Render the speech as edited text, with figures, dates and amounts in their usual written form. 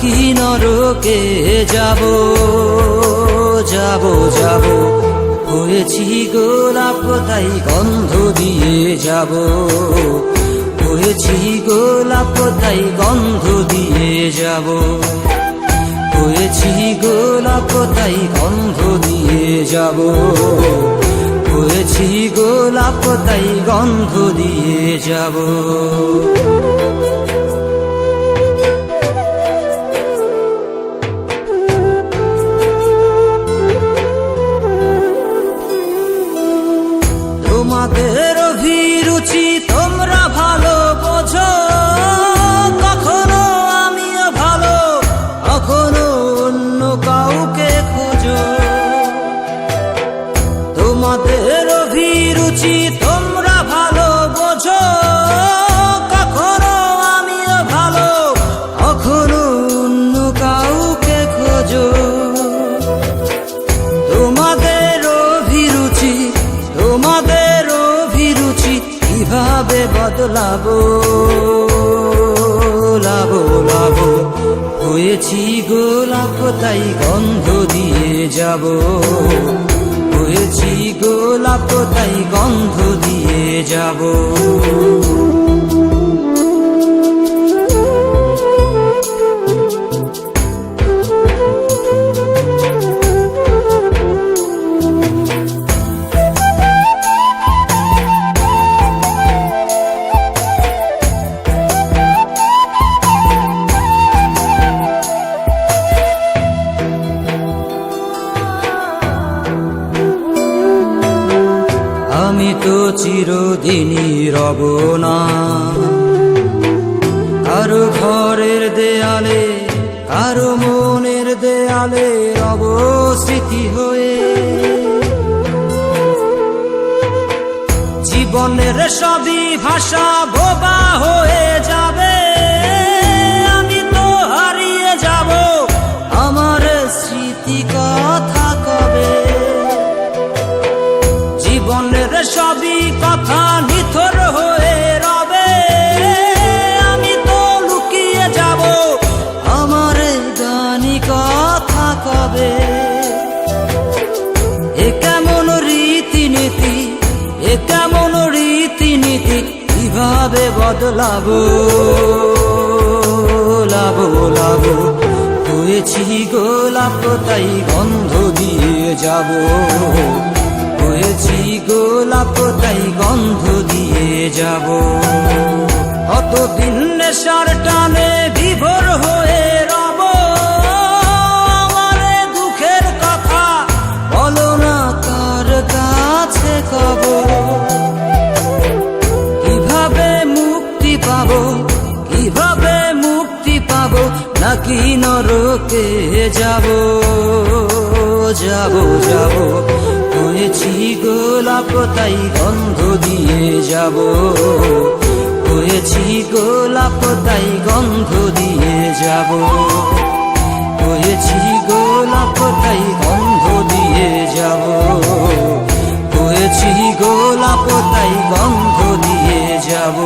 নাকি নরকে যাব যাব যাব, হয়েছি গোলাপ তাই গন্ধ দিয়ে যাব, হয়েছি গোলাপ তাই গন্ধ দিয়ে যাব, হয়েছি গোলাপ তাই গন্ধ দিয়ে যাব, হয়েছি গোলাপ তাই গন্ধ দিয়ে যাব। তোমাদের অভিরুচি তোমরা ভালো বোঝো, কখনো আমিও ভালো, কখনো অন্য কাউকে খোঁজো। তোমাদের অভিরুচি তোমরা ভালো বোঝো, কখনো আমিও ভালো, কখনো অন্য কাউকে খোঁজো। তোমাদের অভিরুচি তোমাদের অভিরুচি কিভাবে বদলাবো লাবো লাবো, হয়েছি গোলাপ তাই গন্ধ দিয়ে যাব, হয়েছি গোলাপ তাই গন্ধ দিয়ে যাব। আমি তো চিরদিনই রব না কারো ঘরের দেয়ালে, কারো মনের দেয়ালে রব স্মৃতি হয়ে। জীবনের সবই ভাষা বোবা হয়ে যাবে, আমি তো হারিয়ে যাব, আমার স্মৃতি কথা কবে। জীবনের সবই কথা নিথর হয়ে রবে, আমি তো লুকিয়ে যাব, আমার গানি কথা কবে। এ কেমন রীতিনীতি, এ কেমন রীতিনীতি, কিভাবে বদলাবো লাবো লাবো, হয়েছি গোলাপ তাই গন্ধ দিয়ে যাব, হয়েছি গোলাপ তাই গন্ধ দিয়ে যাব। কতদিন নেশার টানে বিভোর হয়ে রব, আমার দুঃখের কথা বলো না কার কাছে কব। কিভাবে মুক্তি পাবো, কিভাবে মুক্তি পাবো, নাকি নরকে যাব যাব যাব, হয়েছি গোলাপ তাই গন্ধ দিয়ে যাব, হয়েছি গোলাপ তাই গন্ধ দিয়ে যাব, হয়েছি গোলাপ তাই গন্ধ দিয়ে যাব, হয়েছি গোলাপ তাই গন্ধ দিয়ে যাব।